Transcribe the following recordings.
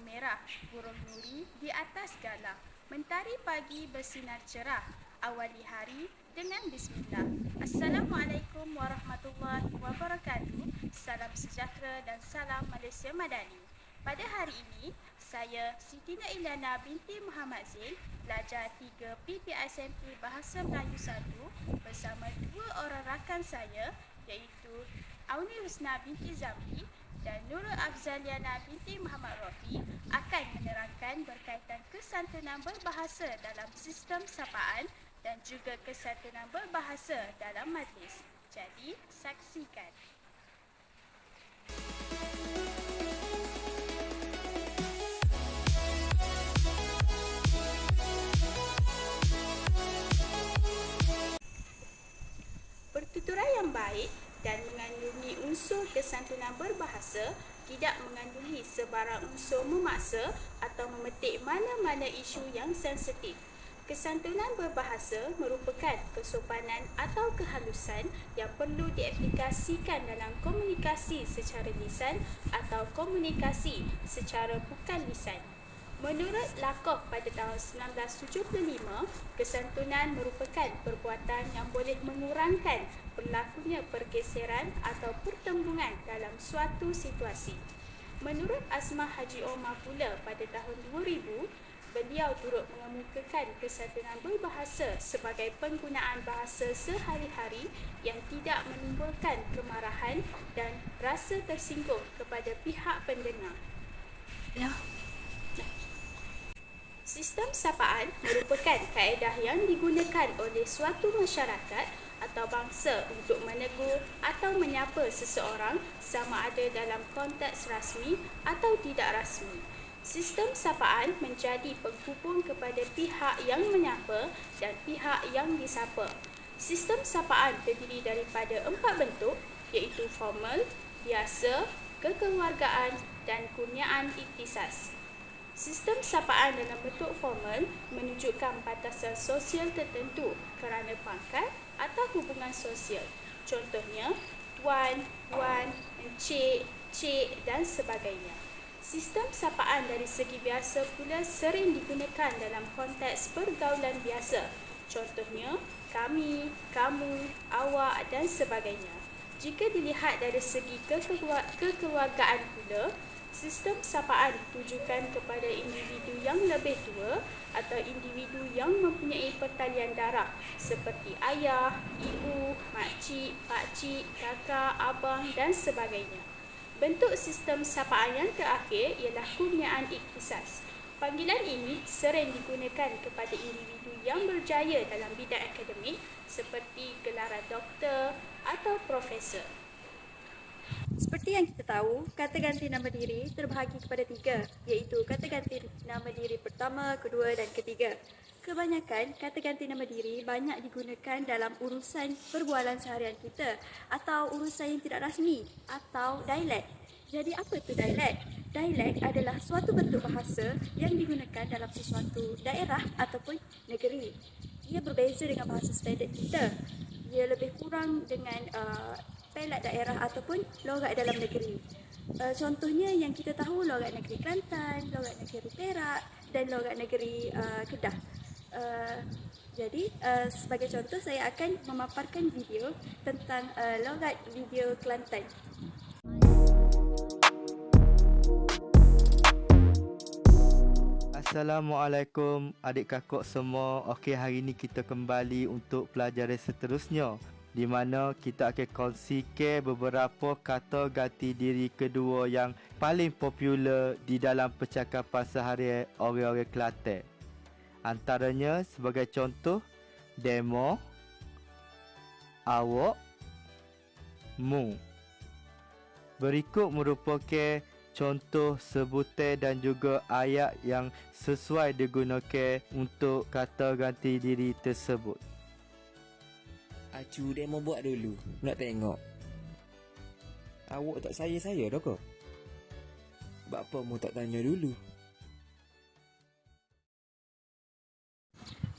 merah, burung nuri di atas galah. Mentari pagi bersinar cerah, awali hari dengan bismillah. Assalamualaikum warahmatullahi wabarakatuh. Salam sejahtera dan salam Malaysia Madani. Pada hari ini, saya Siti Nailana binti Muhammad Zain, pelajar 3 PPISMP Bahasa Melayu 1 bersama dua orang rakan saya iaitu Auni Husna binti Zamri dan Nurul Afzaliana binti Muhammad Rafi akan menerangkan berkaitan kesantunan berbahasa dalam sistem sapaan dan juga kesantunan berbahasa dalam majlis. Jadi, saksikan. Pertuturan yang baik dan mengandungi unsur kesantunan berbahasa tidak mengandungi sebarang unsur memaksa atau memetik mana-mana isu yang sensitif. Kesantunan berbahasa merupakan kesopanan atau kehalusan yang perlu diaplikasikan dalam komunikasi secara lisan atau komunikasi secara bukan lisan. Menurut Lakoff pada tahun 1975, kesantunan merupakan perbuatan yang boleh mengurangkan berlakunya pergeseran atau pertembungan dalam suatu situasi. Menurut Asma Haji Omar pula pada tahun 2000, beliau turut mengemukakan kesantunan berbahasa sebagai penggunaan bahasa sehari-hari yang tidak menimbulkan kemarahan dan rasa tersinggung kepada pihak pendengar. Sistem sapaan merupakan kaedah yang digunakan oleh suatu masyarakat atau bangsa untuk menegur atau menyapa seseorang sama ada dalam konteks rasmi atau tidak rasmi. Sistem sapaan menjadi penghubung kepada pihak yang menyapa dan pihak yang disapa. Sistem sapaan terdiri daripada 4 bentuk iaitu formal, biasa, kekeluargaan dan kurniaan ikhtisas. Sistem sapaan dalam bentuk formal menunjukkan batasan sosial tertentu kerana pangkat atau hubungan sosial. Contohnya, tuan, puan, encik, cik dan sebagainya. Sistem sapaan dari segi biasa pula sering digunakan dalam konteks pergaulan biasa. Contohnya, kami, kamu, awak dan sebagainya. Jika dilihat dari segi kekeluargaan pula, sistem sapaan ditujukan kepada individu yang lebih tua atau individu yang mempunyai pertalian darah seperti ayah, ibu, makcik, pakcik, kakak, abang dan sebagainya. Bentuk sistem sapaan yang terakhir ialah kurniaan ikhtisas. Panggilan ini sering digunakan kepada individu yang berjaya dalam bidang akademik seperti gelaran doktor atau profesor. Seperti yang kita tahu, kata ganti nama diri terbahagi kepada 3, iaitu kata ganti nama diri pertama, kedua dan ketiga. Kebanyakan kata ganti nama diri banyak digunakan dalam urusan perbualan seharian kita atau urusan yang tidak rasmi atau dialek. Jadi apa itu dialek? Dialek adalah suatu bentuk bahasa yang digunakan dalam sesuatu daerah ataupun negeri. Ia berbeza dengan bahasa standard kita. Ia lebih kurang dengan pelat daerah ataupun logat dalam negeri. Contohnya yang kita tahu logat negeri Kelantan, logat negeri Perak dan logat negeri Kedah. Jadi sebagai contoh saya akan memaparkan video tentang logat video Kelantan. Assalamualaikum adik kakak semua. Okey, hari ini kita kembali untuk pelajaran seterusnya di mana kita akan kongsikan beberapa kata ganti diri kedua yang paling popular di dalam percakapan seharian orang-orang Kelantan. Antaranya sebagai contoh, demo, awak, mu. Berikut merupakan contoh sebutan dan juga ayat yang sesuai digunakan untuk kata ganti diri tersebut. Acu demo buat dulu, nak tengok. Awak tak saya dah kok. Bapa mu tak tanya dulu.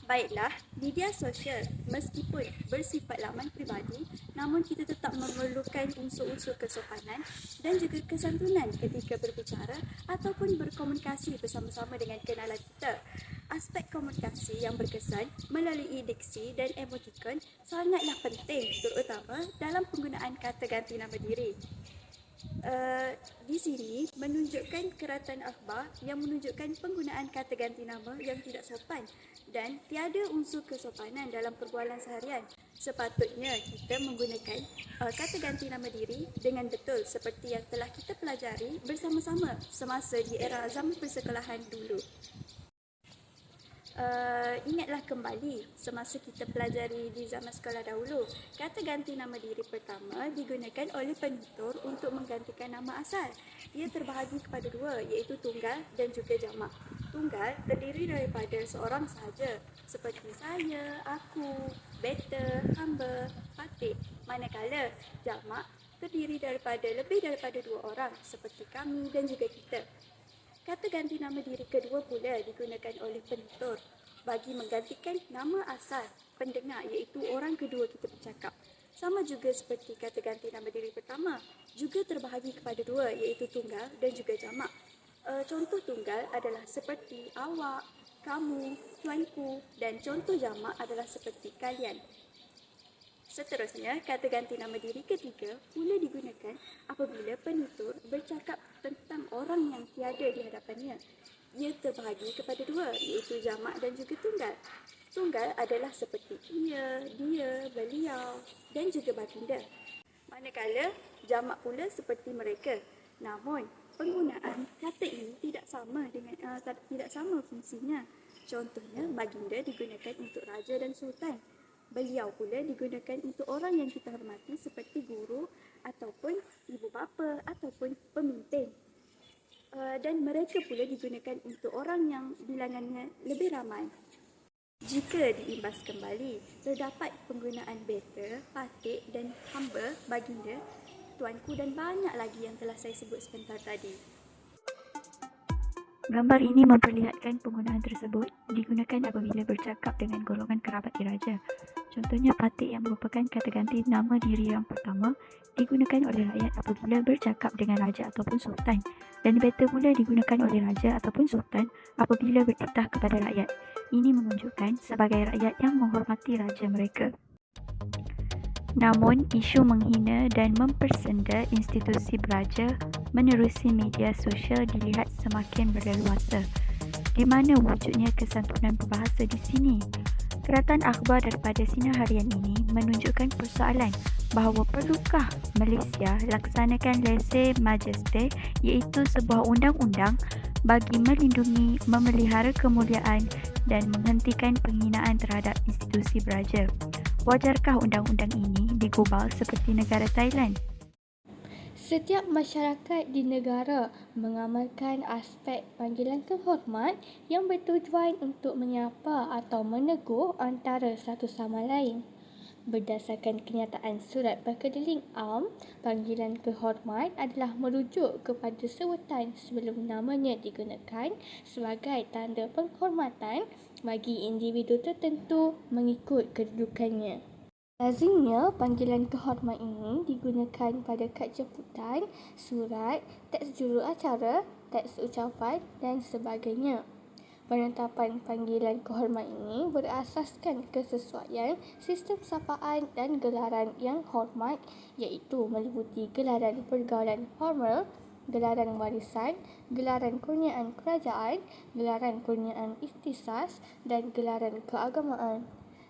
Baiklah, media sosial meskipun bersifat laman peribadi, namun kita tetap memerlukan unsur-unsur kesopanan dan juga kesantunan ketika berbicara ataupun berkomunikasi bersama-sama dengan kenalan kita. Aspek komunikasi yang berkesan melalui diksi dan emotikon sangatlah penting, terutama dalam penggunaan kata ganti nama diri. Di sini menunjukkan keratan akhbar yang menunjukkan penggunaan kata ganti nama yang tidak sopan dan tiada unsur kesopanan dalam perbualan seharian. Sepatutnya kita menggunakan kata ganti nama diri dengan betul seperti yang telah kita pelajari bersama-sama semasa di era zaman persekolahan dulu. Ingatlah kembali semasa kita pelajari di zaman sekolah dahulu, kata ganti nama diri pertama digunakan oleh penutur untuk menggantikan nama asal. Ia terbahagi kepada dua, iaitu tunggal dan juga jamak. Tunggal terdiri daripada seorang sahaja seperti saya, aku, beta, hamba, patik. Manakala jamak terdiri daripada lebih daripada dua orang seperti kami dan juga kita. Kata ganti nama diri kedua pula digunakan oleh penutur bagi menggantikan nama asal pendengar, iaitu orang kedua kita bercakap. Sama juga seperti kata ganti nama diri pertama, juga terbahagi kepada dua, iaitu tunggal dan juga jamak. Contoh tunggal adalah seperti awak, kamu, tuanku, dan contoh jamak adalah seperti kalian. Seterusnya, kata ganti nama diri ketiga pula digunakan apabila penutur bercakap tentang orang yang tiada di hadapannya. Ia terbahagi kepada dua, iaitu jamak dan juga tunggal. Tunggal adalah seperti ia, dia, beliau dan juga baginda. Manakala jamak pula seperti mereka. Namun, penggunaan kata ini tidak sama fungsinya. Contohnya, baginda digunakan untuk raja dan sultan. Beliau pula digunakan untuk orang yang kita hormati seperti guru ataupun ibu bapa ataupun pemimpin. Dan mereka pula digunakan untuk orang yang bilangannya lebih ramai. Jika diimbas kembali, terdapat penggunaan beta, patik dan hamba, baginda, tuanku dan banyak lagi yang telah saya sebut sebentar tadi. Gambar ini memperlihatkan penggunaan tersebut digunakan apabila bercakap dengan golongan kerabat diraja. Contohnya, patik yang merupakan kata ganti nama diri yang pertama digunakan oleh rakyat apabila bercakap dengan raja ataupun sultan, dan beta pula digunakan oleh raja ataupun sultan apabila bertitah kepada rakyat. Ini menunjukkan sebagai rakyat yang menghormati raja mereka. Namun, isu menghina dan mempersenda institusi beraja menerusi media sosial dilihat semakin berleluasa, di mana wujudnya kesantunan berbahasa di sini. Keratan akhbar daripada Sinar Harian ini menunjukkan persoalan bahawa perlukah Malaysia laksanakan lese majeste, iaitu sebuah undang-undang bagi melindungi, memelihara kemuliaan dan menghentikan penghinaan terhadap institusi beraja. Wajarkah undang-undang ini digubal seperti negara Thailand? Setiap masyarakat di negara mengamalkan aspek panggilan kehormat yang bertujuan untuk menyapa atau menegur antara satu sama lain. Berdasarkan kenyataan Surat Perkedeling Am, panggilan kehormat adalah merujuk kepada sebutan sebelum namanya digunakan sebagai tanda penghormatan bagi individu tertentu mengikut kedudukannya. Lazimnya, panggilan kehormat ini digunakan pada kad jemputan, surat, teks juruacara, teks ucapan dan sebagainya. Penetapan panggilan kehormat ini berasaskan kesesuaian sistem sapaan dan gelaran yang hormat, iaitu meliputi gelaran pergaulan formal, gelaran warisan, gelaran kurniaan kerajaan, gelaran kurniaan ikhtisas dan gelaran keagamaan.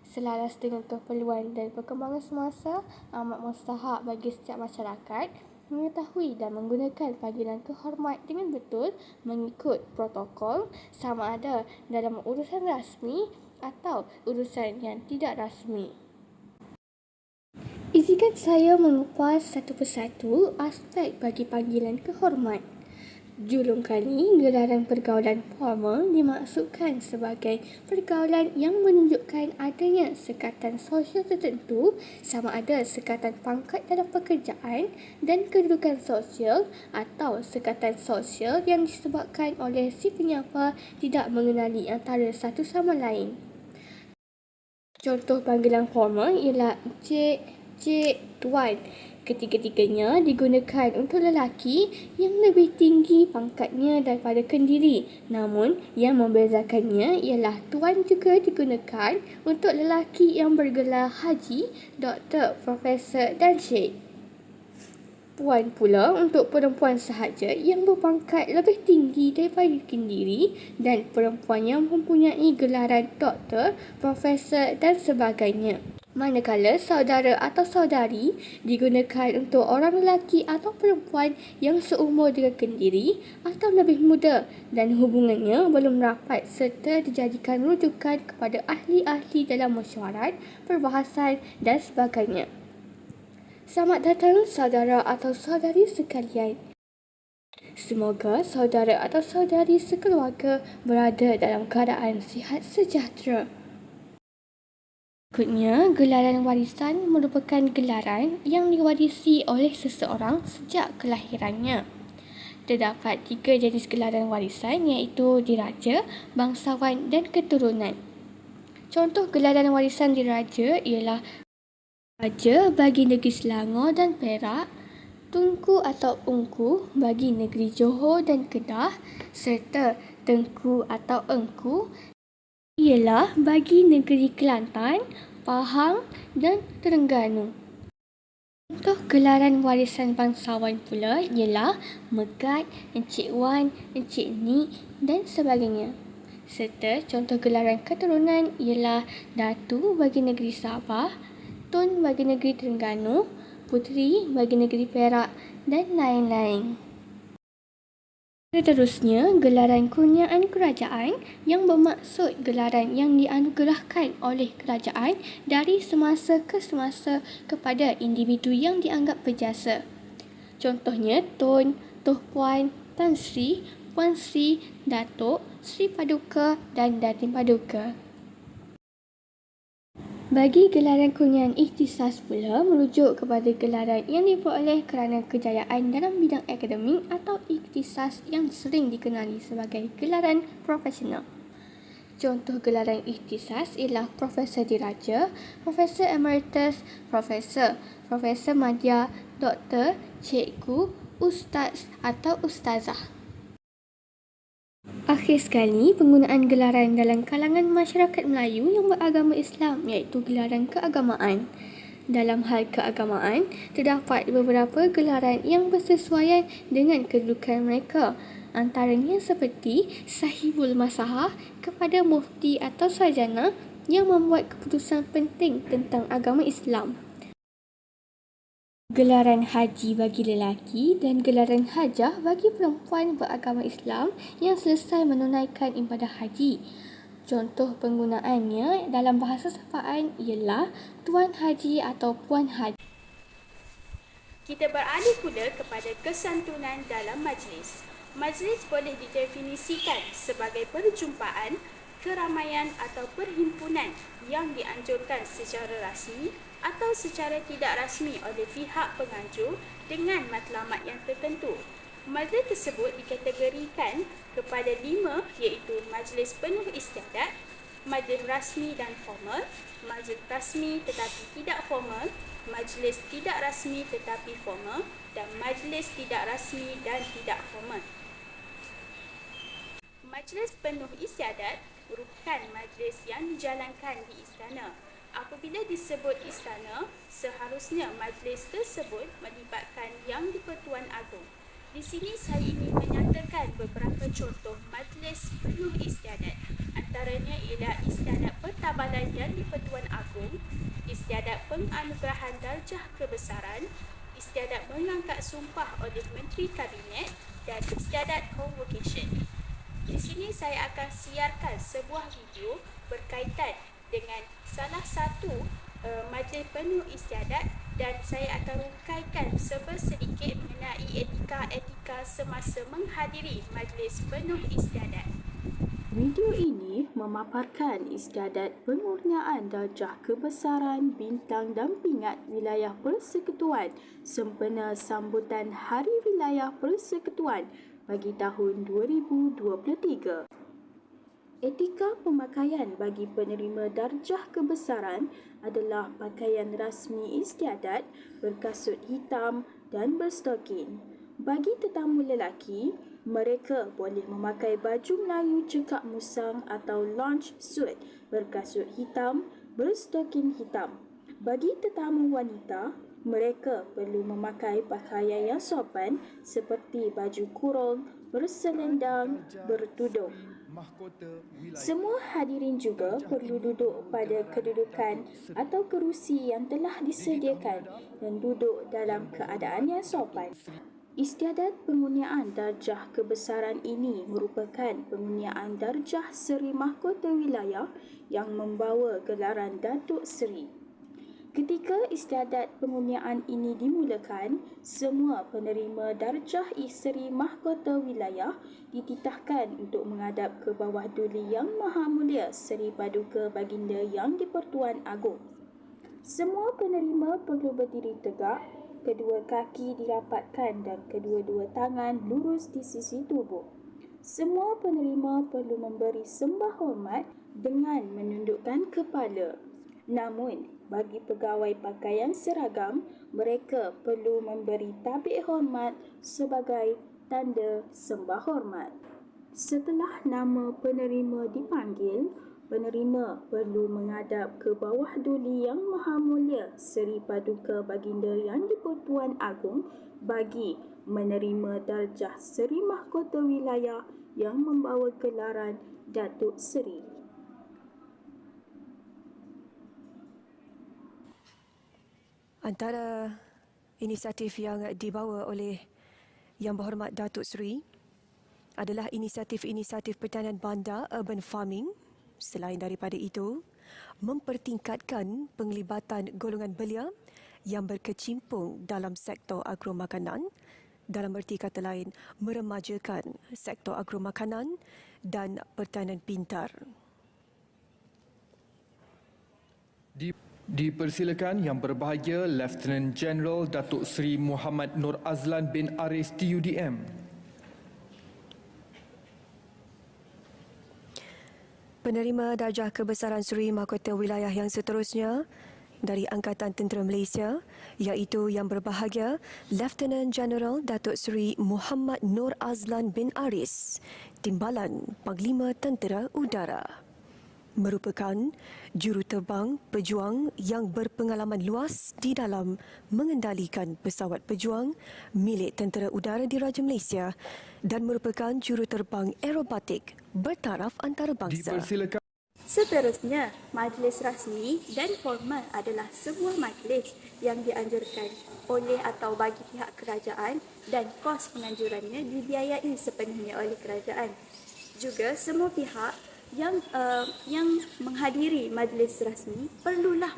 Selaras dengan keperluan dan perkembangan semasa, amat mustahak bagi setiap masyarakat mengetahui dan menggunakan panggilan kehormat dengan betul mengikut protokol, sama ada dalam urusan rasmi atau urusan yang tidak rasmi. Izinkan saya mengupas satu persatu aspek bagi panggilan kehormat. Julung kali, gelaran pergaulan formal dimaksudkan sebagai pergaulan yang menunjukkan adanya sekatan sosial tertentu, sama ada sekatan pangkat dalam pekerjaan dan kedudukan sosial, atau sekatan sosial yang disebabkan oleh si penyapa tidak mengenali antara satu sama lain. Contoh panggilan formal ialah encik, cik, tuan. Ketiga-tiganya digunakan untuk lelaki yang lebih tinggi pangkatnya daripada kendiri. Namun, yang membezakannya ialah tuan juga digunakan untuk lelaki yang bergelar haji, doktor, profesor dan syekh. Puan pula untuk perempuan sahaja yang berpangkat lebih tinggi daripada kendiri dan perempuan yang mempunyai gelaran doktor, profesor dan sebagainya. Manakala saudara atau saudari digunakan untuk orang lelaki atau perempuan yang seumur dengan kendiri atau lebih muda dan hubungannya belum rapat serta dijadikan rujukan kepada ahli-ahli dalam mesyuarat, perbahasan dan sebagainya. Selamat datang saudara atau saudari sekalian. Semoga saudara atau saudari sekeluarga berada dalam keadaan sihat sejahtera. Berikutnya, gelaran warisan merupakan gelaran yang diwarisi oleh seseorang sejak kelahirannya. Terdapat 3 jenis gelaran warisan iaitu diraja, bangsawan dan keturunan. Contoh gelaran warisan diraja ialah Raja bagi negeri Selangor dan Perak, Tunku atau Ungku bagi negeri Johor dan Kedah, serta Tengku atau Engku ialah bagi negeri Kelantan, Pahang dan Terengganu. Contoh gelaran warisan bangsawan pula ialah Megat, Encik Wan, Encik Nik dan sebagainya. Serta contoh gelaran keturunan ialah Datu bagi negeri Sabah, Tun bagi negeri Terengganu, Puteri bagi negeri Perak dan lain-lain. Seterusnya, gelaran kurniaan kerajaan yang bermaksud gelaran yang dianugerahkan oleh kerajaan dari semasa ke semasa kepada individu yang dianggap berjasa. Contohnya Tun, Tuh Puan, Tan Sri, Puan Sri, Datuk, Sri Paduka dan Datin Paduka. Bagi gelaran kurniaan ikhtisas pula merujuk kepada gelaran yang diperoleh kerana kejayaan dalam bidang akademik atau ikhtisas yang sering dikenali sebagai gelaran profesional. Contoh gelaran ikhtisas ialah Profesor Diraja, Profesor Emeritus, Profesor Madya, Doktor, Cikgu, Ustaz atau Ustazah. Akhir sekali, penggunaan gelaran dalam kalangan masyarakat Melayu yang beragama Islam iaitu gelaran keagamaan. Dalam hal keagamaan, terdapat beberapa gelaran yang bersesuaian dengan kedudukan mereka. Antaranya seperti Sahibul Masahah kepada mufti atau sarjana yang membuat keputusan penting tentang agama Islam. Gelaran haji bagi lelaki dan gelaran hajah bagi perempuan beragama Islam yang selesai menunaikan ibadah haji. Contoh penggunaannya dalam bahasa sapaan ialah Tuan Haji atau Puan Haji. Kita beralih pula kepada kesantunan dalam majlis. Majlis boleh didefinisikan sebagai perjumpaan, keramaian atau perhimpunan yang dianjurkan secara rasmi atau secara tidak rasmi oleh pihak penganjur dengan matlamat yang tertentu. Majlis tersebut dikategorikan kepada 5 iaitu majlis penuh istiadat, majlis rasmi dan formal, majlis rasmi tetapi tidak formal, majlis tidak rasmi tetapi formal dan majlis tidak rasmi dan tidak formal. Majlis penuh istiadat merupakan majlis yang dijalankan di istana. Apabila disebut istana, seharusnya majlis tersebut melibatkan Yang di-Pertuan Agong. Di sini saya ingin menyatakan beberapa contoh majlis penuh istiadat. Antaranya ialah istiadat pertabalan Yang di-Pertuan Agong, istiadat penganugerahan darjah kebesaran, istiadat mengangkat sumpah oleh Menteri Kabinet dan istiadat convocation. Di sini saya akan siarkan sebuah video berkaitan dengan salah satu majlis penuh istiadat dan saya akan rungkaikan sedikit mengenai etika-etika semasa menghadiri majlis penuh istiadat. Video ini memaparkan istiadat pengurniaan darjah kebesaran bintang dan pingat wilayah persekutuan sempena sambutan Hari Wilayah Persekutuan bagi tahun 2023. Etika pemakaian bagi penerima darjah kebesaran adalah pakaian rasmi istiadat, berkasut hitam dan berstokin. Bagi tetamu lelaki, mereka boleh memakai baju Melayu cekak musang atau lounge suit berkasut hitam, berstokin hitam. Bagi tetamu wanita, mereka perlu memakai pakaian yang sopan seperti baju kurung, berselendang, bertudung. Semua hadirin juga perlu duduk pada kedudukan atau kerusi yang telah disediakan dan duduk dalam keadaan yang sopan. Istiadat pengurniaan darjah kebesaran ini merupakan pengurniaan darjah Seri Mahkota Wilayah yang membawa gelaran Datuk Seri. Ketika istiadat pengurniaan ini dimulakan, semua penerima darjah Seri Mahkota Wilayah dititahkan untuk menghadap ke bawah duli Yang Maha Mulia Seri Paduka Baginda Yang di-Pertuan Agong. Semua penerima perlu berdiri tegak, kedua kaki dirapatkan dan kedua-dua tangan lurus di sisi tubuh. Semua penerima perlu memberi sembah hormat dengan menundukkan kepala. Namun, bagi pegawai pakaian seragam, mereka perlu memberi tabik hormat sebagai tanda sembah hormat. Setelah nama penerima dipanggil, penerima perlu menghadap ke bawah duli Yang Maha Mulia Seri Paduka Baginda Yang di-Pertuan Agong bagi menerima darjah Seri Mahkota Wilayah yang membawa gelaran Datuk Seri. Antara inisiatif yang dibawa oleh Yang Berhormat Datuk Seri adalah inisiatif-inisiatif pertanian bandar urban farming. Selain daripada itu, mempertingkatkan penglibatan golongan belia yang berkecimpung dalam sektor agromakanan, dalam erti kata lain, meremajakan sektor agromakanan dan pertanian pintar. Dipersilakan Yang Berbahagia Lieutenant General Datuk Seri Muhammad Nur Azlan bin Aris TUDM. Penerima darjah kebesaran Seri Mahkota Wilayah yang seterusnya dari Angkatan Tentera Malaysia iaitu Yang Berbahagia Lieutenant General Datuk Seri Muhammad Nur Azlan bin Aris, Timbalan Panglima Tentera Udara. Merupakan juruterbang pejuang yang berpengalaman luas di dalam mengendalikan pesawat pejuang milik Tentera Udara Diraja Malaysia dan merupakan juruterbang aerobatik bertaraf antarabangsa. Seterusnya, majlis rasmi dan formal adalah sebuah majlis yang dianjurkan oleh atau bagi pihak kerajaan dan kos penganjurannya dibiayai sepenuhnya oleh kerajaan. Juga semua pihak yang menghadiri majlis rasmi perlulah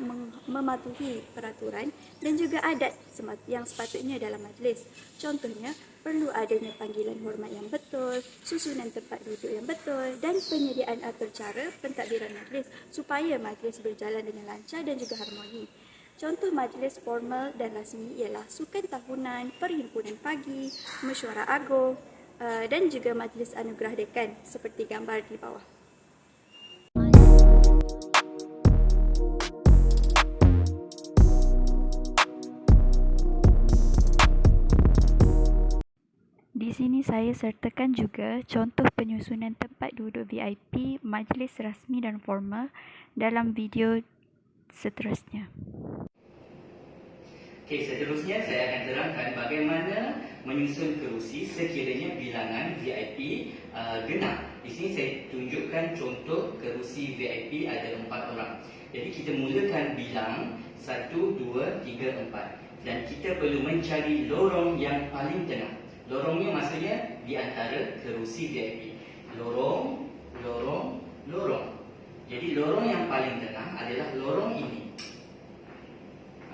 mematuhi peraturan dan juga adat yang sepatutnya dalam majlis. Contohnya, perlu adanya panggilan hormat yang betul, susunan tempat duduk yang betul dan penyediaan atur cara pentadbiran majlis supaya majlis berjalan dengan lancar dan juga harmoni. Contoh majlis formal dan rasmi ialah sukan tahunan, perhimpunan pagi, mesyuarat agung dan juga majlis anugerah dekan seperti gambar di bawah. Di sini saya sertakan juga contoh penyusunan tempat duduk VIP, majlis rasmi dan formal dalam video seterusnya. Okey, seterusnya saya akan terangkan bagaimana menyusun kerusi sekiranya bilangan VIP genap. Di sini saya tunjukkan contoh kerusi VIP ada 4 orang. Jadi kita mulakan bilang 1, 2, 3, 4 dan kita perlu mencari lorong yang paling tengah. Lorongnya maksudnya di antara kerusi VIP. Lorong, lorong, lorong. Jadi lorong yang paling tengah adalah lorong ini.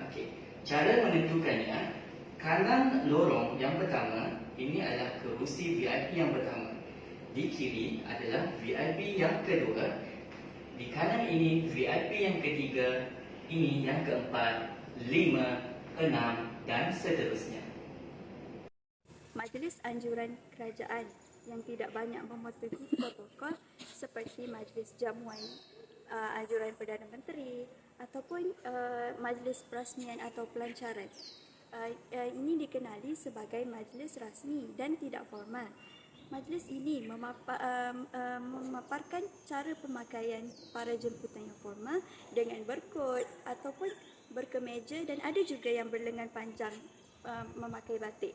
Okey. Cara menentukannya, kanan lorong yang pertama, ini adalah kerusi VIP yang pertama. Di kiri adalah VIP yang kedua. Di kanan ini VIP yang ketiga, ini yang keempat, 5, 6 dan seterusnya. Majlis anjuran kerajaan yang tidak banyak mematuhi protokol seperti seperti majlis jamuan anjuran Perdana Menteri ataupun majlis perasmian atau pelancaran. Ini dikenali sebagai majlis rasmi dan tidak formal. Majlis ini memaparkan cara pemakaian para jemputan yang formal dengan berkot ataupun berkemeja, dan ada juga yang berlengan panjang memakai batik.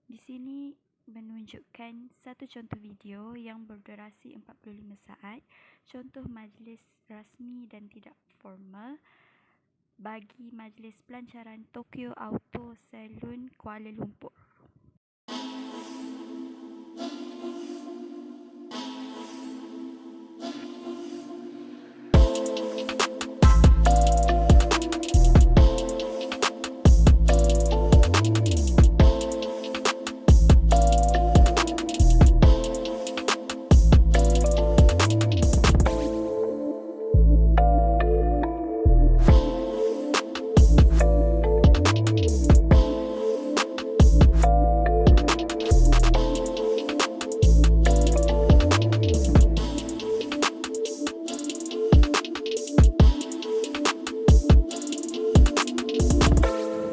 Di sini menunjukkan satu contoh video yang berdurasi 45 saat, contoh majlis rasmi dan tidak formal bagi majlis pelancaran Tokyo Auto Saloon Kuala Lumpur.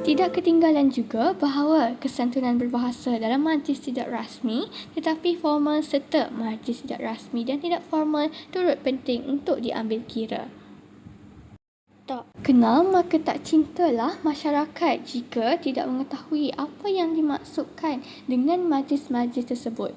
Tidak ketinggalan juga bahawa kesantunan berbahasa dalam majlis tidak rasmi tetapi formal serta majlis tidak rasmi dan tidak formal turut penting untuk diambil kira. Tak kenal maka tak cintalah masyarakat jika tidak mengetahui apa yang dimaksudkan dengan majlis-majlis tersebut.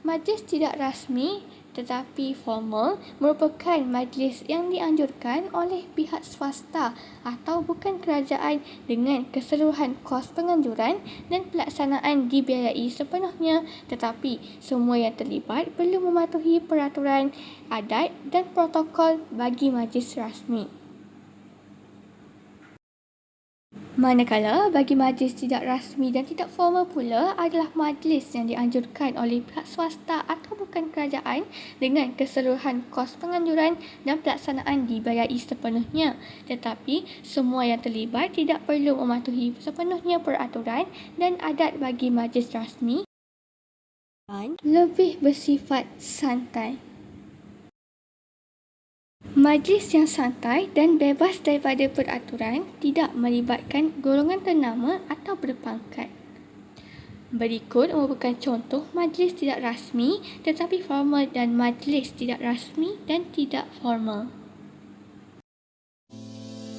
Majlis tidak rasmi tetapi formal merupakan majlis yang dianjurkan oleh pihak swasta atau bukan kerajaan dengan keseluruhan kos penganjuran dan pelaksanaan dibiayai sepenuhnya, tetapi semua yang terlibat perlu mematuhi peraturan, adat dan protokol bagi majlis rasmi. Manakala bagi majlis tidak rasmi dan tidak formal pula adalah majlis yang dianjurkan oleh pihak swasta atau bukan kerajaan dengan keseluruhan kos penganjuran dan pelaksanaan dibiayai sepenuhnya, tetapi semua yang terlibat tidak perlu mematuhi sepenuhnya peraturan dan adat bagi majlis rasmi dan lebih bersifat santai. Majlis yang santai dan bebas daripada peraturan tidak melibatkan golongan ternama atau berpangkat. Berikut merupakan contoh majlis tidak rasmi tetapi formal dan majlis tidak rasmi dan tidak formal.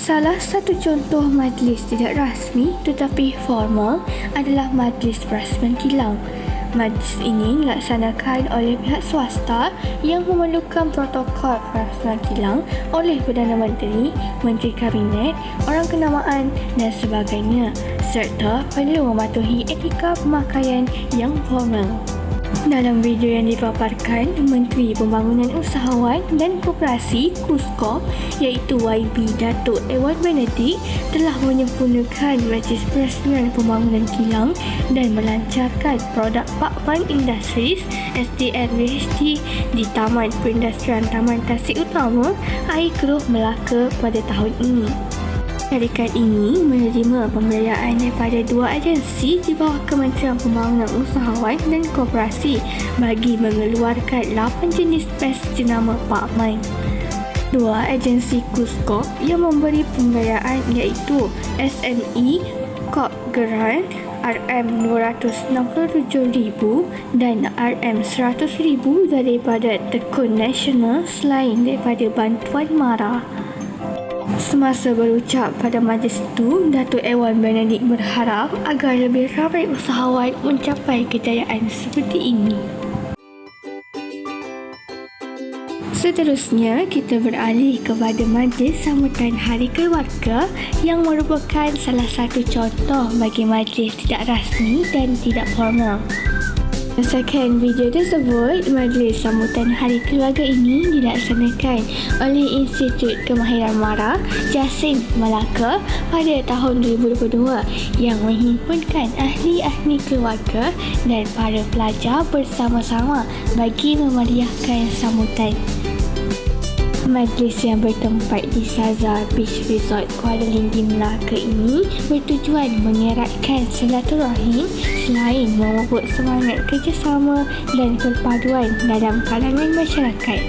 Salah satu contoh majlis tidak rasmi tetapi formal adalah majlis perasmian kilang. Majlis ini dilaksanakan oleh pihak swasta yang memerlukan protokol perasmian kilang oleh Perdana Menteri, Menteri Kabinet, orang kenamaan dan sebagainya, serta perlu mematuhi etika pemakaian yang formal. Dalam video yang dipaparkan, Menteri Pembangunan Usahawan dan Koperasi KUSKOP iaitu YB Datuk Ewan Benedict telah menyempurnakan majlis perasmian pembangunan kilang dan melancarkan produk Pakman Industries SDN VHT di Taman Perindustrian Taman Tasik Utama, Air Keruh, Melaka pada tahun ini. Syarikat ini menerima pembiayaan daripada dua agensi di bawah Kementerian Pembangunan Usahawan dan Koperasi bagi mengeluarkan 8 jenis pes jenama Pakman. Dua agensi KUSKOP yang memberi pembiayaan iaitu SME Corp Geran RM267,000 dan RM100,000 daripada Tekun Nasional selain daripada bantuan MARA. Semasa berucap pada majlis itu, Datuk Ewan Benedict berharap agar lebih ramai usahawan mencapai kejayaan seperti ini. Seterusnya, kita beralih kepada majlis sambutan Hari Keluarga yang merupakan salah satu contoh bagi majlis tidak rasmi dan tidak formal. Berdasarkan video tersebut, majlis sambutan Hari Keluarga ini dilaksanakan oleh Institut Kemahiran MARA, Jasin, Melaka pada tahun 2022 yang menghimpunkan ahli-ahli keluarga dan para pelajar bersama-sama bagi memeriahkan sambutan. Majlis yang bertempat di Saza Beach Resort Kuala Lumpur, Melaka ini bertujuan mengeratkan silaturahim selain memupuk semangat kerjasama dan perpaduan dalam kalangan masyarakat.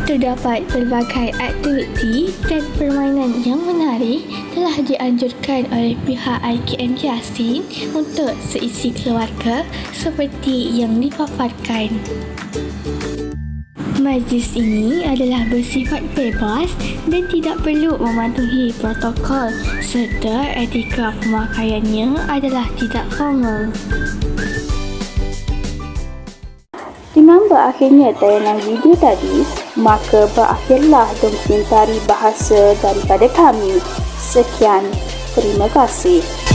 Terdapat pelbagai aktiviti dan permainan yang menarik telah dianjurkan oleh pihak IKM Yasin untuk seisi keluarga seperti yang dipaparkan. Majlis ini adalah bersifat bebas dan tidak perlu mematuhi protokol serta etika pemakaiannya adalah tidak formal. Dengan berakhirnya tayangan video tadi, maka berakhirlah dokumentari bahasa daripada kami. Sekian, terima kasih.